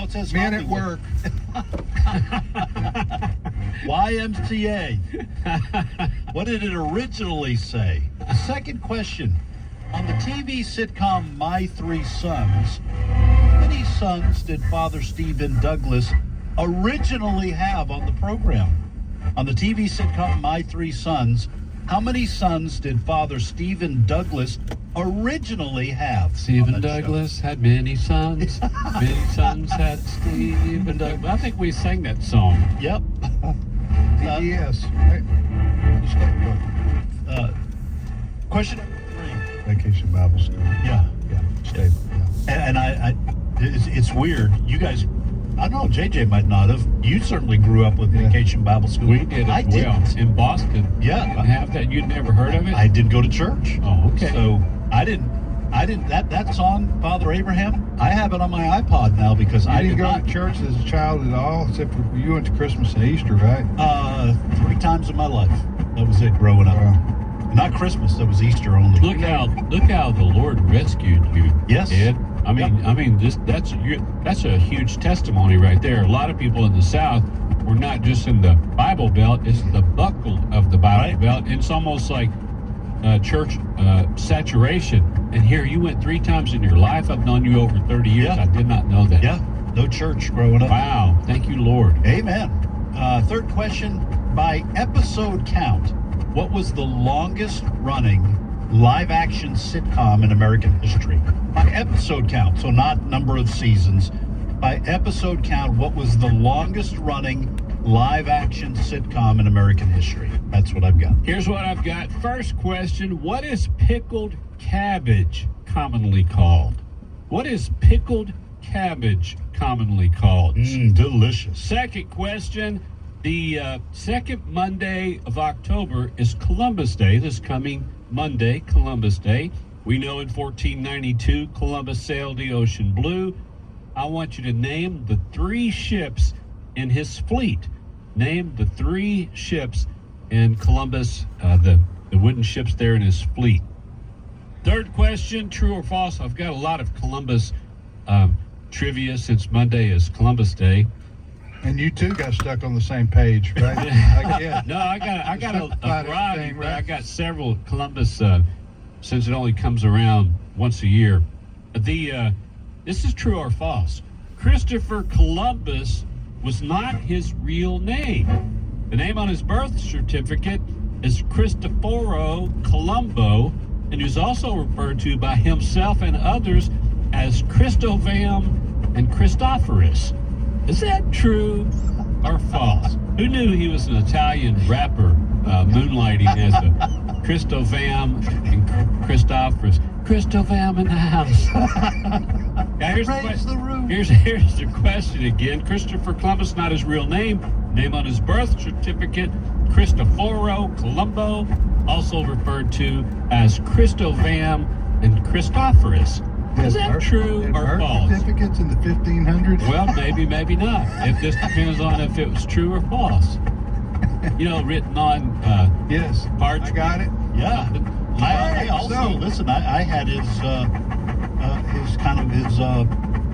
it says Men at Hollywood. work. YMCA. What did it originally say? Second question. On the TV sitcom My Three Sons, how many sons did Father Stephen Douglas originally have on the program? On the TV sitcom My Three Sons, how many sons did Father Stephen Douglas originally have? on Stephen that show? Douglas had many sons. Many sons had Stephen Douglas. I think we sang that song. Yep. Yes. Question number 3. Vacation Bible School. Yeah. Yeah. Stable. Yeah. And it's weird. You guys, I don't know, JJ might not have. You certainly grew up with Yeah. Vacation Bible School. We did I as well. didn't. In Boston. Yeah. Didn't have that. You'd never heard of it? I didn't go to church. Oh, okay. So I didn't. That song, Father Abraham, I have it on my iPod now because I You did didn't go not. to church as a child at all, except for you went to Christmas and Easter, right? 3 times in my life. That was it growing up. Wow. Not Christmas. That was Easter only. Look how the Lord rescued you. Yes. Ed. I mean, that's a huge testimony right there. A lot of people in the South were not just in the Bible Belt; it's the buckle of the Bible Right. Belt. It's almost like church saturation. And here, you went 3 times in your life. I've known you over 30 years. Yeah. I did not know that. Yeah. No church growing up. Wow. Thank you, Lord. Amen. Third question. By episode count, what was the longest running live action sitcom in American history? By episode count, so not number of seasons. By episode count, what was the longest running live action sitcom in American history? That's what I've got. Here's what I've got. First question, what is pickled cabbage commonly called? What is pickled cabbage commonly called? Delicious. Second question, the second Monday of October is Columbus Day. This coming Monday, Columbus Day. We know in 1492, Columbus sailed the ocean blue. I want you to name the 3 ships in his fleet. Name the 3 ships in Columbus, the wooden ships there in his fleet. Third question, true or false? I've got a lot of Columbus trivia since Monday is Columbus Day. And you two got stuck on the same page, right? Yeah. No, I got a About variety, everything, but right? I got several Columbus since it only comes around once a year. This is true or false. Christopher Columbus was not his real name. The name on his birth certificate is Cristoforo Colombo, and he was also referred to by himself and others as Cristovam and Christophorus. Is that true or false? Who knew he was an Italian rapper moonlighting as a Cristovam and Christophorus? Cristovam in the house. Now here's the Raise question. the roof. Here's the question again. Christopher Columbus, not his real name. Name on his birth certificate, Cristoforo Colombo, also referred to as Cristovam and Christophorus. Is that true or birth false? certificates in the 1500s? Well, maybe not. It just depends on if it was true or false. You know, written on Yes. parchment. I got it. Yeah. I also, so- listen, I had his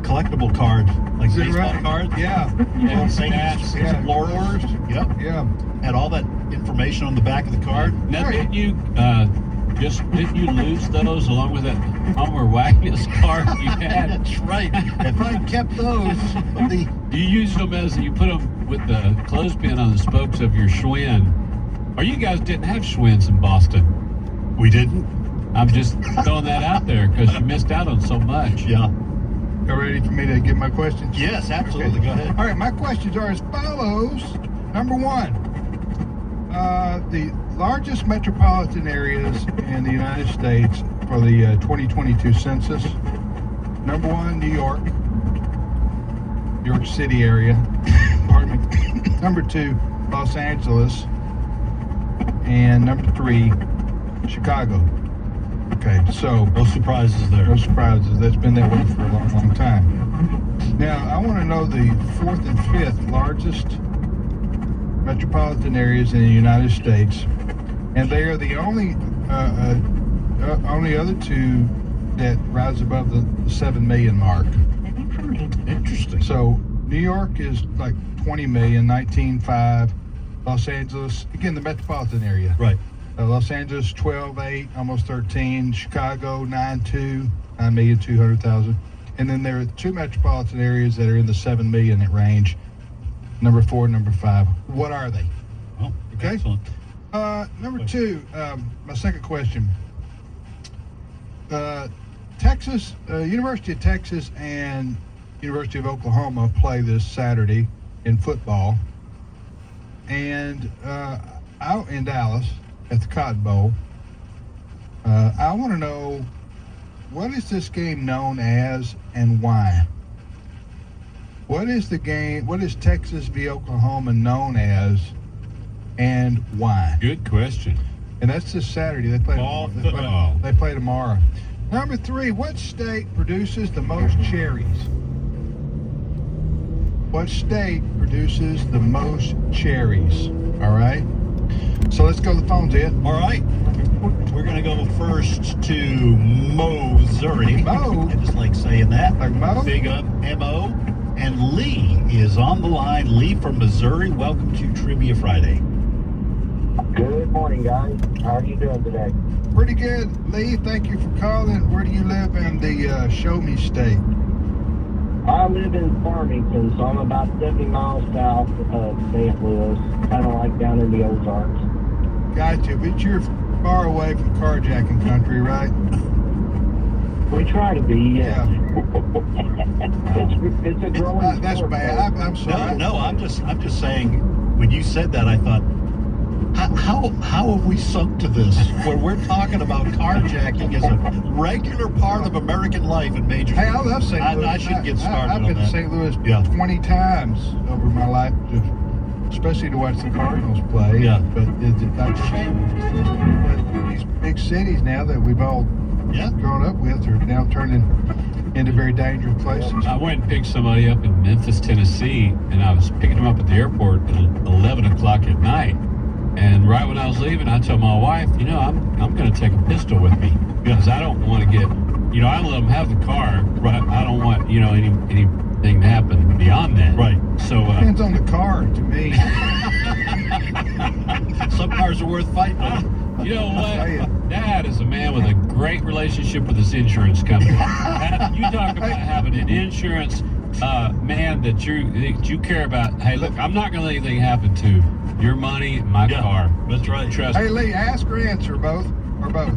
collectible card, like Is it baseball right? card. Yeah. Yeah, St. that's- Explorers. Yep. Yeah. Had all that information on the back of the card. Now, didn't you lose those along with that Homer Wagner's card you had? That's right. If I kept those, You used them you put them with the clothespin on the spokes of your Schwinn. Or you guys didn't have Schwinns in Boston. we didn't. I'm just throwing that out there because you missed out on so much. Yeah. You ready for me to give my questions? Yes, absolutely. Go ahead. All right, my questions are as follows. Number 1, the largest metropolitan areas in the United States for the 2022 census. Number 1, New York City area. Pardon me. Number 2, Los Angeles. And number 3, Chicago. Okay, so No surprises there. no surprises. That's been that way for a long, long time. Now, I want to know the 4th and 5th largest metropolitan areas in the United States, and they are the only other 2 that rise above the 7 million mark. Interesting. So New York is like 20 million, 19.5. Los Angeles, again, the metropolitan area. Right. Los Angeles 12.8, almost 13. Chicago 9.2, 9,200,000. And then there are two metropolitan areas that are in the 7 million range. Number 4, number 5. What are they? Oh, Okay. excellent. Number 2, my second question. Texas, University of Texas and University of Oklahoma play this Saturday in football. And out in Dallas at the Cotton Bowl, I want to know, what is this game known as and why? What is the game, what is Texas v. Oklahoma known as and why? Good question. And that's this Saturday. They play Ball tomorrow. football. They play tomorrow. Number 3, what state produces the most cherries? What state produces the most cherries? All right. So let's go to the phones, Ed. All right. We're going to go first to Missouri. Mo? I just like saying that. Like Mo? Big up, M.O. And Lee is on the line. Lee from Missouri. Welcome to Trivia Friday. Good morning, guys. How are you doing today? Pretty good, Lee. Thank you for calling. Where do you live in the Show Me State? I live in Farmington, so I'm about 70 miles south of St. Louis, kind of like down in the Ozarks. Gotcha. But you're far away from carjacking country, right? We try to be, yeah. Yeah. It's a growing That's sport, bad. though. I'm sorry. No, I'm just saying, when you said that, I thought, how have we sunk to this where we're talking about carjacking as a regular part of American life in major. Hey, I love St. I Louis. should get started I've on been to that. St. Louis Yeah. 20 times over my life, especially to watch the Cardinals play. Yeah. But it's a shame. These big cities now that we've all Yeah. grown up with are now turning into very dangerous places. I went and picked somebody up in Memphis, Tennessee, and I was picking them up at the airport at 11 o'clock at night. And right when I was leaving, I told my wife, I'm going to take a pistol with me because I don't want to get, I let them have the car, but I don't want, anything to happen beyond that. Right. So, Depends on the car, to me. Some cars are worth fighting with. you know tell ya. what? Dad is a man with a great relationship with his insurance company. You talk about having an insurance man that you care about. Hey, look, I'm not going to let anything happen to your money, my Yeah, car. that's right. Trust Hey, me. Lee, ask or answer both, or both.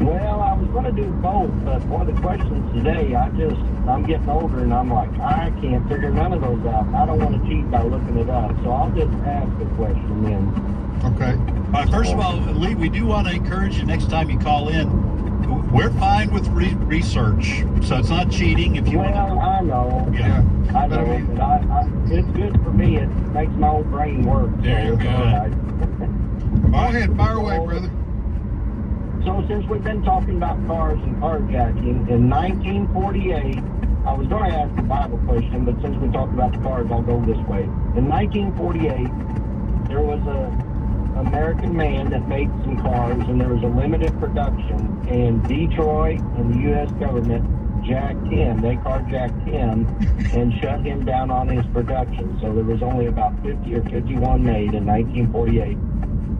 Well, I was going to do both, but one of the questions today, I'm getting older and I'm like, I can't figure none of those out. I don't want to cheat by looking it up, so I'll just ask a question then. Okay. All right, first of all, Lee, we do want to encourage you next time you call in. We're fine with research, so it's not cheating. If you Well, want I know. Yeah. I But I know, mean- but I it's good for me. It makes my old brain work. There you it's go. all right. Go ahead, fire away, brother. So since we've been talking about cars and carjacking, in 1948, I was going to ask the Bible question, but since we talked about the cars, I'll go this way. In 1948, there was a American man that made some cars, and there was a limited production, and Detroit and the U.S. government jacked him. They carjacked him and shut him down on his production. So there was only about 50 or 51 made in 1948.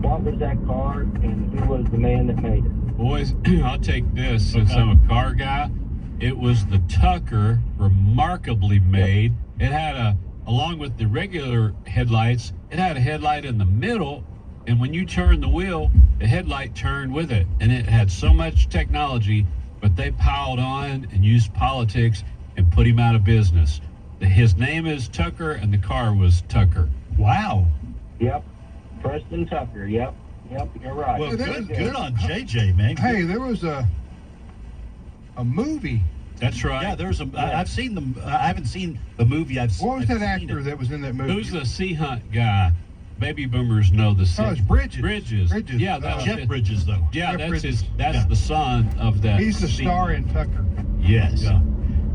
What was that car, and who was the man that made it? Boys, I'll take this since Okay. I'm a car guy. It was the Tucker, remarkably made. It had along with the regular headlights, it had a headlight in the middle, and when you turned the wheel, the headlight turned with it. And it had so much technology, but they piled on and used politics and put him out of business. His name is Tucker, and the car was Tucker. to. Wow. Yep. Preston Tucker. Yep, you're right. Well, there good was- on JJ, man. Hey, there was a movie. That's right. Yeah, there's I've seen them. I haven't seen the movie. What was I've that seen actor it. that was in that movie? Who's the Sea Hunt guy? Baby boomers know the sea. Oh, it's Bridges. Bridges. Bridges. Yeah, that was Jeff it. Bridges, though. Yeah, Jeff that's Bridges. that's Yeah. the son of that. He's the sea star hunt. in Tucker. Yes. Yeah.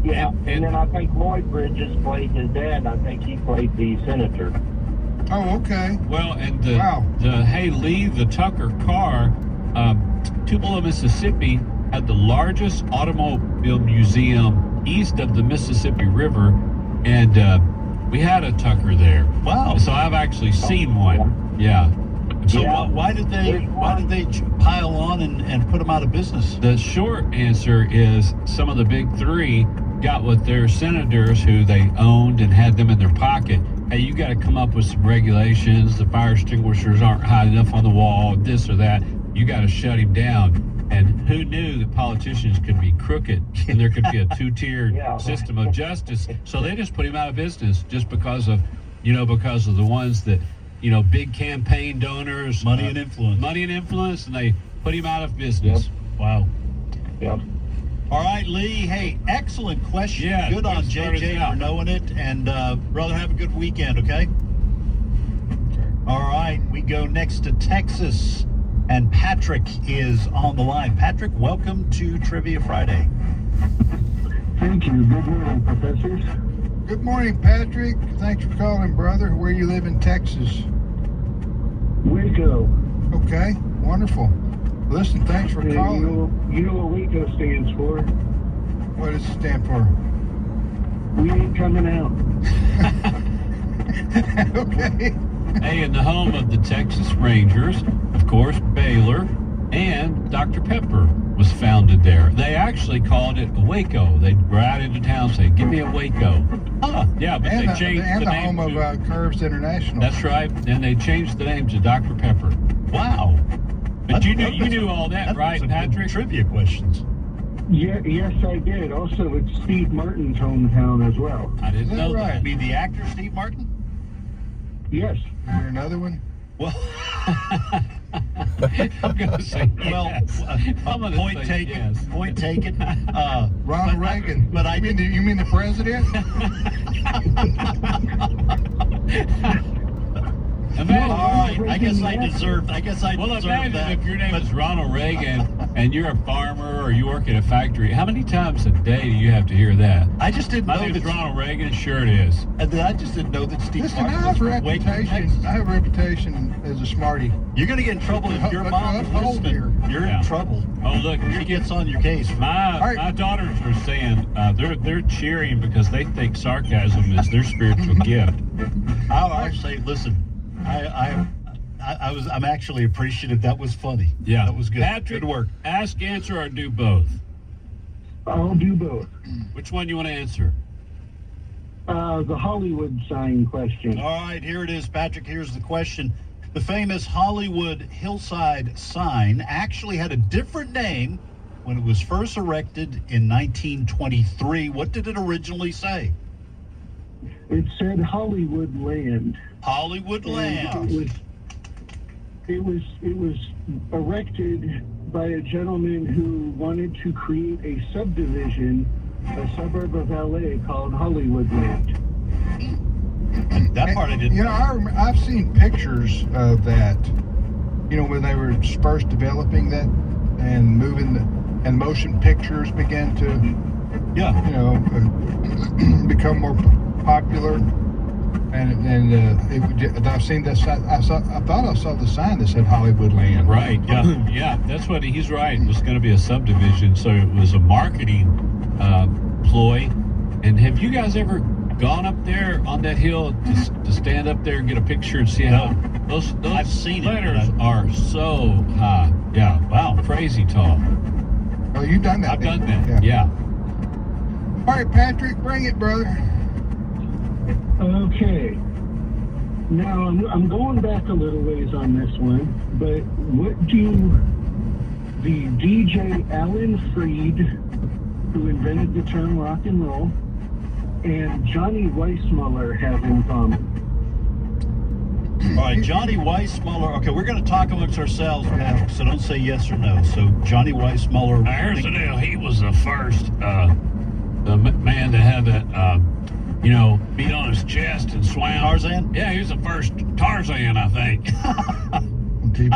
Yeah, And- and then I think Lloyd Bridges played his dad. I think he played the senator. Oh, okay. Well, and the Wow. Hey Lee, the Tucker car, Tupelo, Mississippi, had the largest automobile museum east of the Mississippi River, and we had a Tucker there. Wow. So I've actually seen one. Yeah. So Yeah. why did they pile on and put them out of business? The short answer is some of the big three got with their senators who they owned and had them in their pocket. Hey, you got to come up with some regulations. The fire extinguishers aren't high enough on the wall, this or that. You got to shut him down. And who knew that politicians could be crooked and there could be a two-tiered Yeah. system of justice? So they just put him out of business just because of the ones that, big campaign donors, Money and influence. money and influence, and they put him out of business. Wow. Yep. All right, Lee. Hey, excellent question. Yeah, good on good start JJ us out. for knowing it. And brother, have a good weekend, okay? All right, we go next to Texas. And Patrick is on the line. Patrick, welcome to Trivia Friday. Thank you. Good morning, professors. Good morning, Patrick. Thanks for calling, brother. Where you live in Texas? Waco. Okay, wonderful. Listen, thanks for calling. You know what Waco stands for? What does it stand for? We ain't coming out. Okay. Hey, in the home of the Texas Rangers, of course, Baylor, and Dr. Pepper was founded there. They actually called it a Waco. They'd ride into town and say, give me a Waco. Huh, yeah, but And they changed the the name home to, of Curves International. that's right, and they changed the name to Dr. Pepper. Wow. But you knew all that, right, some good Patrick? Trivia questions. Yeah, yes, I did. Also, it's Steve Martin's hometown as well. I didn't Is that know right? that. Be the actor Steve Martin? Yes. Is there another one? Well, I'm going to say well, yes. I'm gonna point say taken. yes. Point taken. Ronald Reagan. But I didn't. You mean the president? Imagine, All right. I guess I deserve. well, deserve imagine that. if your name But- is Ronald Reagan and you're a farmer or you work at a factory. How many times a day do you have to hear that? I just didn't My know name's that. Ronald Reagan. Sure it is. I just didn't know that Steve Listen, Martin I have a was from Waco, reputation. Texas. I have a reputation as a smarty. You're gonna get in trouble if your But mom I'm is old listening. here. You're Yeah. in trouble. Oh, look, She gets on your case. my right. my daughters are saying they're cheering because they think sarcasm is their spiritual gift. I say, listen, I'm actually appreciative. That was funny. Yeah, that was good. Patrick, Good work. ask, answer, or do both. I'll do both. Which one you want to answer? The Hollywood sign question. All right, here it is, Patrick. Here's the question. The famous Hollywood hillside sign actually had a different name when it was first erected in 1923. What did it originally say? It said Hollywood Land. Hollywood And Land. It was erected by a gentleman who wanted to create a subdivision, a suburb of LA called Hollywood Land. That part I didn't You know, I've seen pictures of that. You know, when they were first developing that and moving and motion pictures began to, Yeah. you know, become more popular. And I've seen that sign. I thought I saw the sign that said Hollywood Land. Right. Yeah. Yeah. That's what he's right. It was going to be a subdivision, so it was a marketing ploy. And have you guys ever gone up there on that hill to stand up there and get a picture and see how those I've seen it, letters but are so high? Yeah. Wow. Crazy tall. Oh, you've done that. I've then? done that. Yeah. All right, Patrick, bring it, brother. Okay. Now I'm going back a little ways on this one, but what do the DJ Alan Freed, who invented the term rock and roll, and Johnny Weissmuller have in common? All right, Johnny Weissmuller. Okay, we're going to talk amongst ourselves, Patrick, so don't say yes or no. So Johnny Weissmuller. Here's the deal. He was the first the man to have that, beat on his chest and swam. Tarzan? Yeah, he was the first Tarzan, I think. On TV.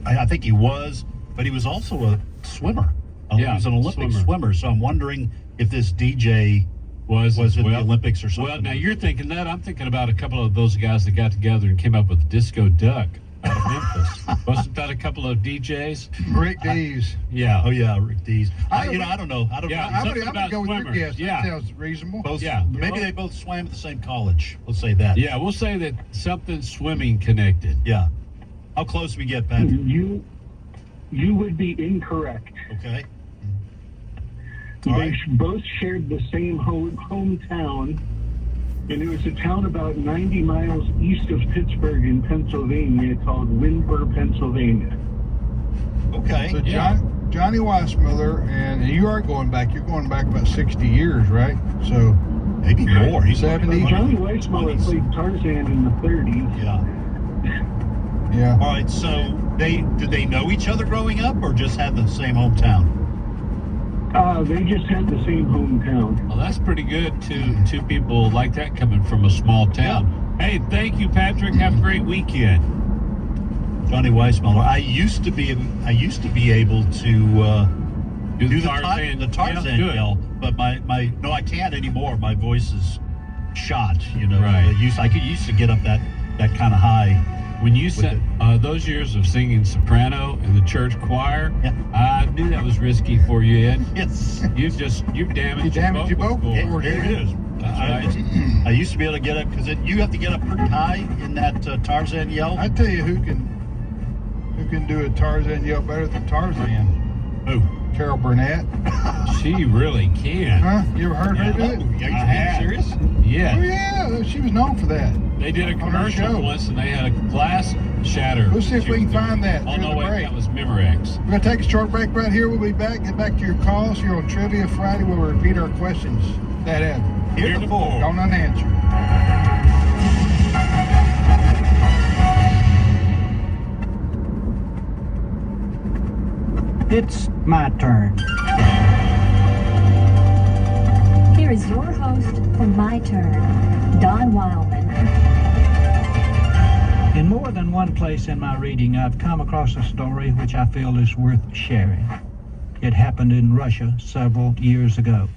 I think he was, but he was also a swimmer. He Yeah, was an Olympic swimmer. swimmer. So I'm wondering if this DJ was in the Olympics or something. Well, now you're thinking that. I'm thinking about a couple of those guys that got together and came up with Disco Duck. out of Memphis. Wasn't that a couple of DJs? Rick Dees. Yeah. Oh yeah, Rick Dees. I don't know. I don't Yeah, know. I'm something gonna about go with your swimmers. guess. Yeah. That sounds reasonable. Both, Yeah. Maybe they both swam at the same college. Let's say that. Yeah, we'll say that something swimming connected. Yeah. How close we get, Patrick? You would be incorrect. Okay. All They right. both shared the same hometown, and it was a town about 90 miles east of Pittsburgh in Pennsylvania called Windber, Pennsylvania. Okay. So Yeah. Johnny Weissmuller, and you are going back. You're going back about 60 years, right? So Maybe more. He's 70. Johnny Weissmuller 20s. played Tarzan in the 30s. Yeah. yeah. All right. So did they know each other growing up, or just had the same hometown? They just had the same hometown. Well, that's pretty good. Two people like that coming from a small town. Hey, thank you, Patrick. Have a great weekend. Johnny Weissmuller. I used to be able to do the Tarzan. Tarzan Yeah, do it. yell, but my no, I can't anymore. My voice is shot. You know, Right. I used to get up that kind of high. When you said those years of singing soprano in the church choir, Yeah. I knew that was risky for you, Ed. Yes. You've damaged You damaged your vocal cords. cords. Here it is. That's I used to be able to get up because you have to get up pretty high in that Tarzan yell. I tell you who can do a Tarzan yell better than Tarzan? Who? Carol Burnett. She really can. Huh? You ever heard her do it? Oh, yeah, I you have. serious? Oh Yeah. yeah, she was known for that. They did a On her commercial show. once, and they had a glass shatter. Let's see if we can find that Oh through no, the wait, break. that was Memorex. We're gonna take a short break right here. We'll be back. Get back to your calls here on Trivia Friday. We'll repeat our questions. That Ed. Heretofore. Don't unanswer. It's my turn. Here is your host for My Turn, Don Wildman. In more than one place in my reading, I've come across a story which I feel is worth sharing. It happened in Russia several years ago.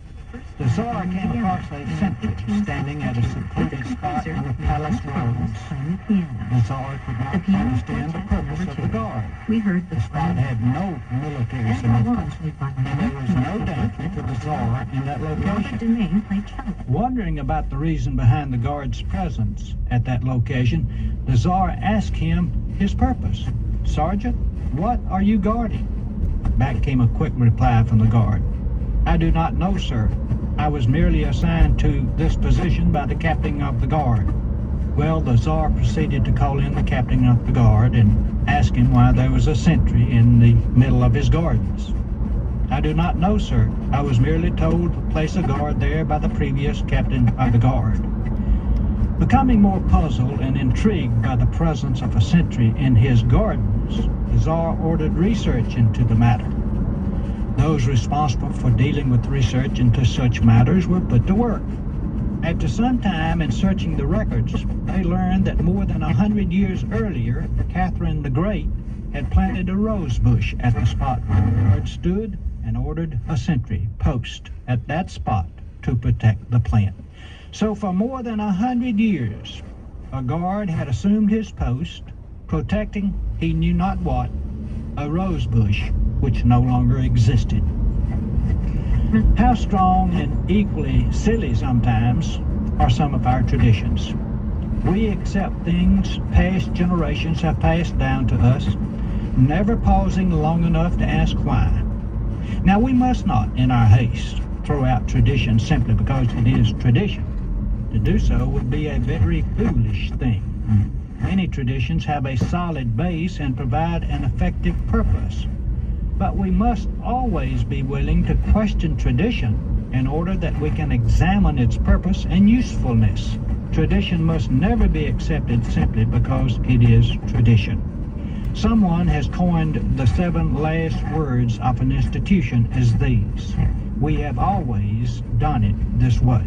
The Tsar came across a sentry standing at a secluded spot on the palace grounds. The Tsar could not understand the purpose of the guard. We heard The spot had no military significance, and there was no danger to the Tsar in that location. Domain played cello. Wondering about the reason behind the guard's presence at that location, the Tsar asked him his purpose. "Sergeant, what are you guarding?" Back came a quick reply from the guard. "I do not know, sir. I was merely assigned to this position by the captain of the guard." Well, the Tsar proceeded to call in the captain of the guard and ask him why there was a sentry in the middle of his gardens. "I do not know, sir. I was merely told to place a guard there by the previous captain of the guard." Becoming more puzzled and intrigued by the presence of a sentry in his gardens, the Tsar ordered research into the matter. Those responsible for dealing with research into such matters were put to work. After some time in searching the records, they learned that more than 100 years earlier, Catherine the Great had planted a rose bush at the spot where the guard stood and ordered a sentry post at that spot to protect the plant. So for more than 100 years, a guard had assumed his post, protecting he knew not what, a rose bush which no longer existed. How strong and equally silly sometimes are some of our traditions. We accept things past generations have passed down to us, never pausing long enough to ask why. Now we must not, in our haste, throw out tradition simply because it is tradition. To do so would be a very foolish thing. Many traditions have a solid base and provide an effective purpose. But we must always be willing to question tradition in order that we can examine its purpose and usefulness. Tradition must never be accepted simply because it is tradition. Someone has coined the 7 last words of an institution as these: "We have always done it this way."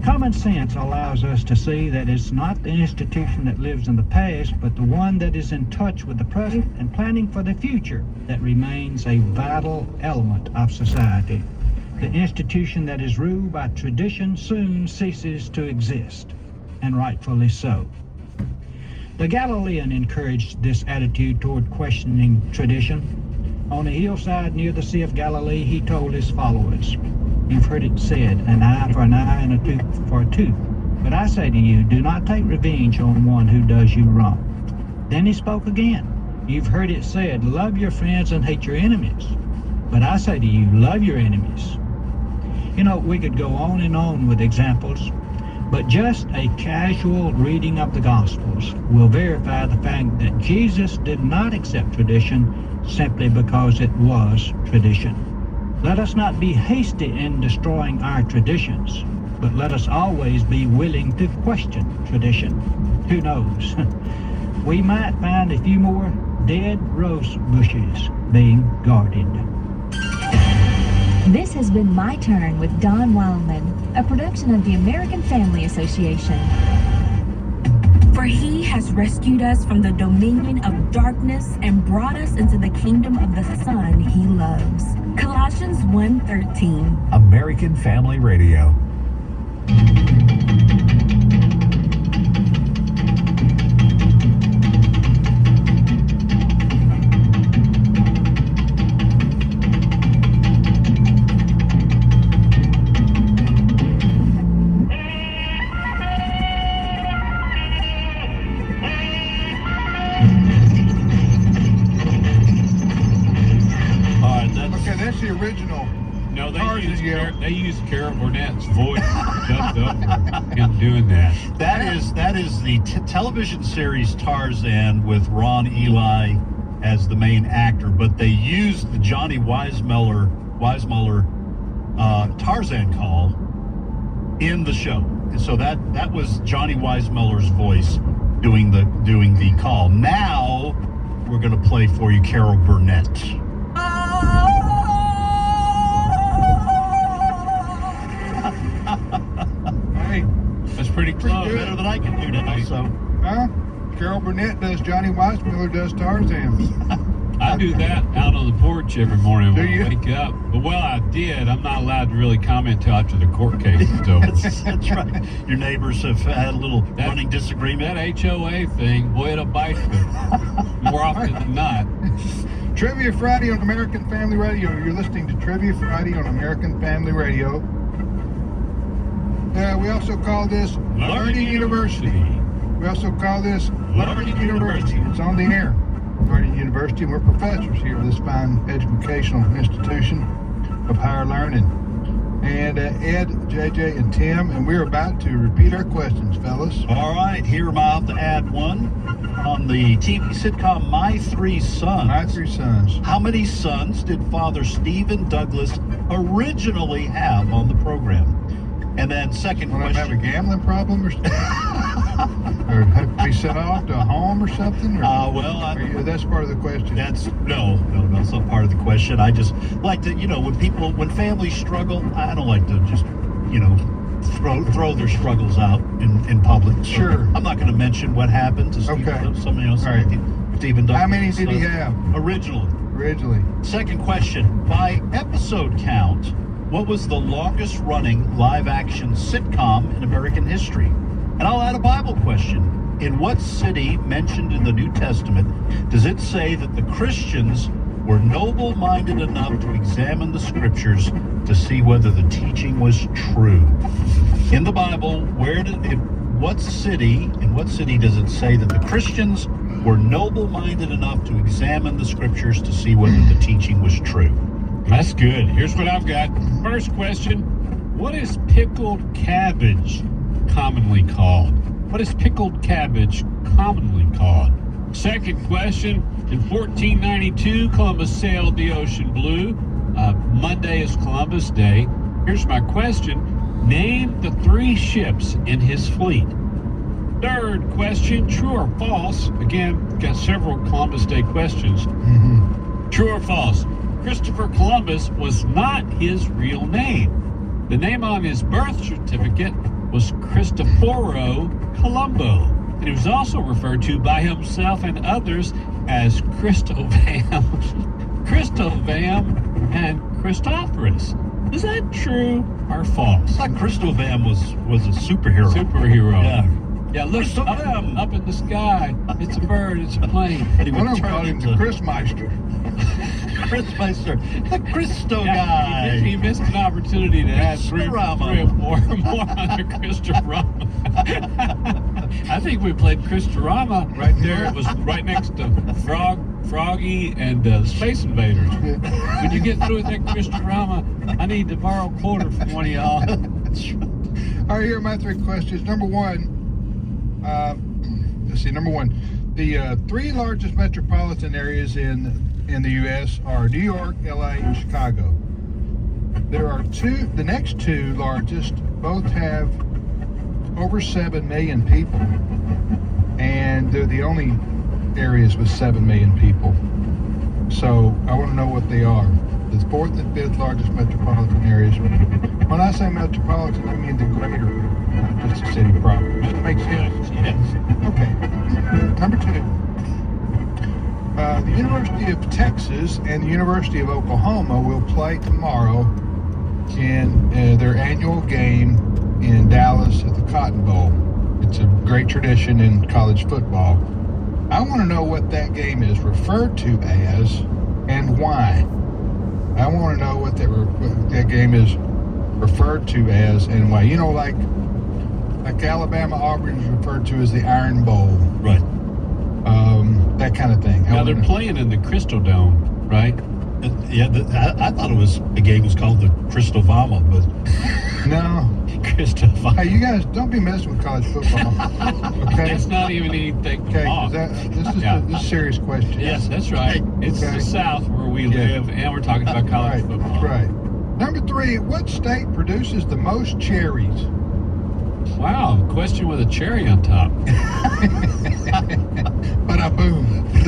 Common sense allows us to see that it's not the institution that lives in the past, but the one that is in touch with the present and planning for the future that remains a vital element of society. The institution that is ruled by tradition soon ceases to exist, and rightfully so. The Galilean encouraged this attitude toward questioning tradition. On a hillside near the Sea of Galilee, he told his followers, "You've heard it said, an eye for an eye and a tooth for a tooth. But I say to you, do not take revenge on one who does you wrong." Then he spoke again. "You've heard it said, love your friends and hate your enemies. But I say to you, love your enemies." You know, we could go on and on with examples, but just a casual reading of the Gospels will verify the fact that Jesus did not accept tradition simply because it was tradition. Let us not be hasty in destroying our traditions, but let us always be willing to question tradition. Who knows? We might find a few more dead rose bushes being guarded. This has been My Turn with Don Wildman, a production of the American Family Association. For he has rescued us from the dominion of darkness and brought us into the kingdom of the Son he loves. Colossians 1:13. American Family Radio. That's the original. No, Tarzan yell. they use Carol Burnett's voice dubbed over him doing that. That is the television series Tarzan with Ron Ely as the main actor, but they used the Johnny Weissmuller Tarzan call in the show, and so that was Johnny Weissmuller's voice doing the call. Now we're going to play for you Carol Burnett. Hey, That's pretty close. good. Better than I can do now. So huh? Carol Burnett does Johnny Weissmuller does Tarzan. I do that out on the porch every morning when Do you? I wake up. But well, I did. I'm not allowed to really comment till after the court case is over. that's right. Your neighbors have had a little running disagreement. That HOA thing, boy, it'll bite you more often than not. Trivia Friday on American Family Radio. You're listening to Trivia Friday on American Family Radio. We also call this Learning University. We also call this Learning University. It's on the air. Learning University. We're professors here at this fine educational institution of higher learning. And Ed, JJ, and Tim, and we're about to repeat our questions, fellas. All right, here I'm about to add one on the TV sitcom My Three Sons. My Three Sons. How many sons did Father Stephen Douglas originally have on the program? And then second Want to have a question. gambling problem or something? Or have to be sent off to a home or something? Or, that's part of the question. No, it's not part of the question. I just like to, when families struggle, I don't like to just, throw their struggles out in public. So Sure. I'm not going to mention what happened to Stephen, Okay. somebody else. All right. Stephen Douglas. How many did he have? Originally. Second question. By episode count, what was the longest running live action sitcom in American history? And I'll add a Bible question. In what city mentioned in the New Testament does it say that the Christians were noble-minded enough to examine the scriptures to see whether the teaching was true? In the Bible, in what city does it say that the Christians were noble-minded enough to examine the scriptures to see whether the teaching was true? That's good. Here's what I've got. First question, what is pickled cabbage commonly called? What is pickled cabbage commonly called? Second question, in 1492, Columbus sailed the ocean blue. Monday is Columbus Day. Here's my question. Name the 3 ships in his fleet. Third question, true or false? Again, got several Columbus Day questions. True or false? Christopher Columbus was not his real name. The name on his birth certificate was Cristoforo Colombo, and he was also referred to by himself and others as Christovam, and Christophorus. Is that true or false? I thought Christovam was a superhero. Superhero. Yeah. Yeah, look up in the sky. It's a bird. It's a plane. And he One would of them turn called him into the Chris Meister. Chris Meister, the Christo Yeah, guy. he missed an opportunity to add three or Christorama. more under Christorama. I think we played Christorama right there. It was right next to Froggy and Space Invaders. When you get through with that Christorama, I need to borrow a quarter from one of y'all. All right, here are my 3 questions. Number one, Number one, the 3 largest metropolitan areas in the U.S. are New York, L.A., and Chicago. There are the next 2 largest both have over 7 million people, and they're the only areas with 7 million people. So I want to know what they are. The 4th and 5th largest metropolitan areas. When I say metropolitan, I mean the greater, not just the city proper. Does that make sense? Yes. Okay. Number 2. The University of Texas and the University of Oklahoma will play tomorrow in their annual game in Dallas at the Cotton Bowl. It's a great tradition in college football. I want to know what that game is referred to as and why. I want to know what that game is referred to as and why. You know, like Alabama Auburn is referred to as the Iron Bowl. Right. That kind of thing. Now they're playing in the Crystal Dome, right? Yeah, I thought the game was called the Christovama, but No. Christovama. Hey, you guys, don't be messing with college football. Okay? It's not even anything. Okay, off. this is Yeah. this is a serious question. Yes, that's right. It's Okay. the South where we Yeah. live, and we're talking about college Right, football. that's right. Number 3, what state produces the most cherries? Wow, question with a cherry on top. Ba-da-boom.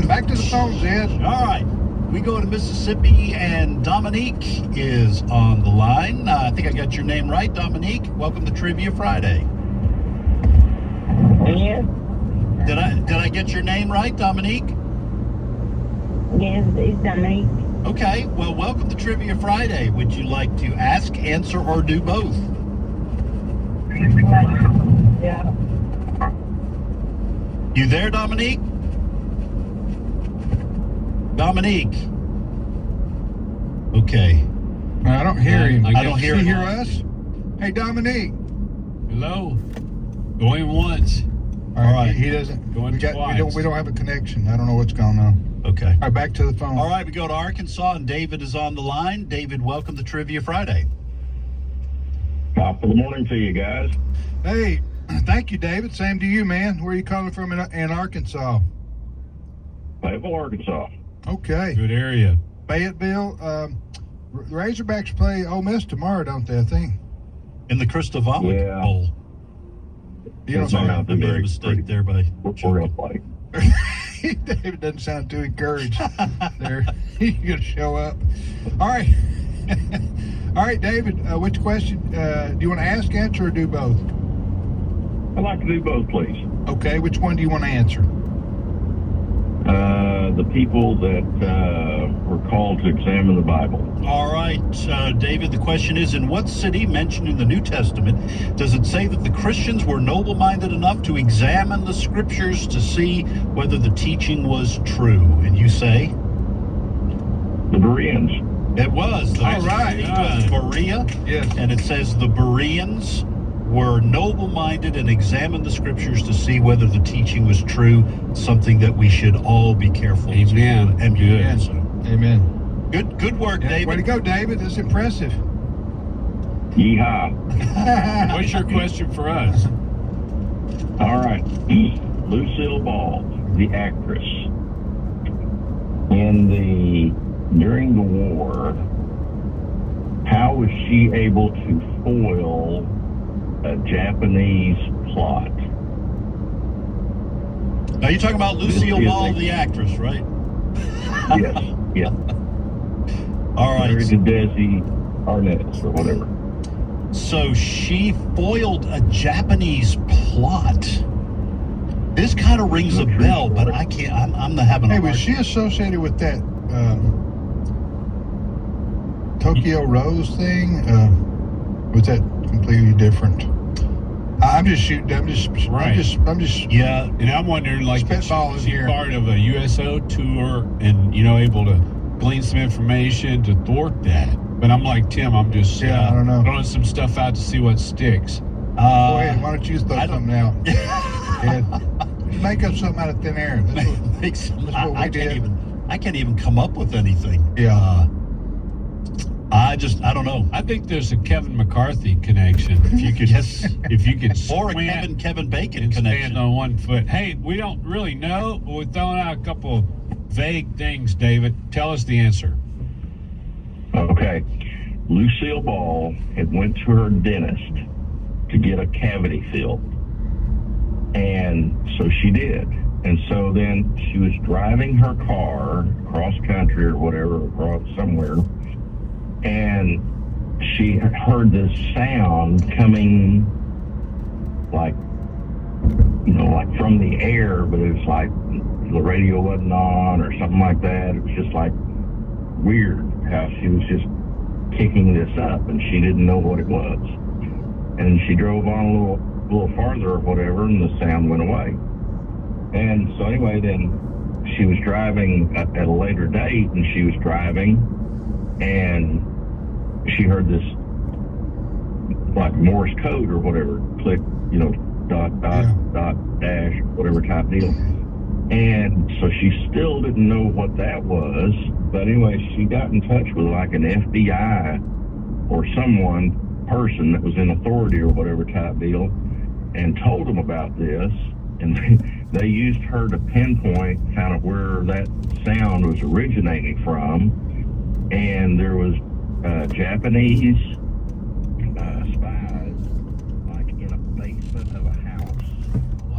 Back to the phones, Ed. All right. We go to Mississippi, and Dominique is on the line. I think I got your name right, Dominique. Welcome to Trivia Friday. Yes, Did I get your name right, Dominique? yes, it's Dominique. Okay. Well, welcome to Trivia Friday. Would you like to ask, answer, or do both? Yeah. You there, Dominique? Dominique. Okay. I don't hear him. I don't hear Does he him. hear us? Hey, Dominique. Hello? Going once. All right. He doesn't. Going we twice. don't have a connection. I don't know what's going on. Okay. All right, back to the phone. All right, we go to Arkansas, and David is on the line. David, welcome to Trivia Friday. Top of the morning to you guys. Hey, thank you, David. Same to you, man. Where are you calling from in Arkansas? Fayetteville, Arkansas. Okay. Good area. Fayetteville. The Razorbacks play Ole Miss tomorrow, don't they? I think. In the Christovama Yeah. Bowl. You don't Sorry, know. I'm We made a very mistake pretty. there by We're gonna play. David doesn't sound too encouraged there. He's gonna show up. All right. All right, David, which question do you want to ask, answer, or do both? I'd like to do both, please. Okay, which one do you want to answer? The people that were called to examine the Bible. All right, David, the question is, in what city mentioned in the New Testament does it say that the Christians were noble-minded enough to examine the scriptures to see whether the teaching was true? And you say? The Bereans. It was. The All right. city was Berea. Yes. And it says the Bereans were noble-minded and examined the scriptures to see whether the teaching was true, something that we should all be careful Amen. to emulate. Good. So, Amen. good work, Yeah, David. way to go, David. That's impressive. Yeehaw. What's your question for us? All right. Lucille Ball, the actress, during the war, how was she able to foil a Japanese plot? Now you're talking about Lucille Yes, Ball, thank the you. actress, right? Yes. All right. Married to Desi Arnaz or whatever. So she foiled a Japanese plot. This kind of rings a bell, but I can't. I'm not having a Hey, hard was she associated with that Tokyo Rose thing? Was that completely different? I'm just shooting. I'm just. Right. I'm just. Yeah, And I'm wondering, like, Spitballing is she here. part of a USO tour and, able to glean some information to thwart that? But I'm like, Tim, I'm just Yeah, I don't know. throwing some stuff out to see what sticks. Go ahead. Why don't you throw I don't- something out? Yeah. Make up something out of thin air. That's what, Makes- what I we did. I can't even come up with anything. Yeah. I don't know. I think there's a Kevin McCarthy connection. If you could, Yes. if you could Or a swim Kevin Bacon and connection. stand on one foot. Hey, we don't really know, but we're throwing out a couple vague things. David, tell us the answer. Okay. Lucille Ball had went to her dentist to get a cavity filled. And so she did. And so then she was driving her car cross country or whatever, across somewhere, and she heard this sound coming like, like from the air, but it was like the radio wasn't on or something like that. It was just like weird how she was just kicking this up and she didn't know what it was. And she drove on a little farther or whatever, and the sound went away. And so anyway, then she was driving at a later date, and she was driving, and she heard this like Morse code or whatever, click, dot, dot, Yeah. dot, dash, whatever type deal. And so she still didn't know what that was. But anyway, she got in touch with like an FBI or person that was in authority or whatever type deal, and told them about this. And they used her to pinpoint kind of where that sound was originating from. And there was Japanese spies like in a basement of a house.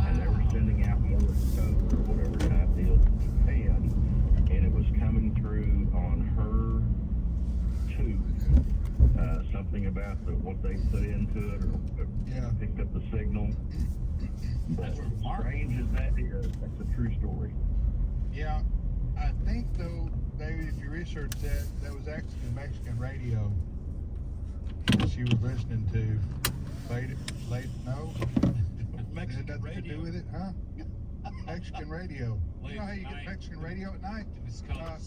And they were sending out Morse code or whatever type deal to Japan. And it was coming through on her tube. Something about what they put into it or Yeah. picked up the signal. But as strange as that is, that's a true story. Yeah, I think though, David, if you research that, that was actually the Mexican radio she was listening to. No? Mexican It had nothing to radio. do with it, huh? Mexican radio. You know how you get Mexican radio at night? It's called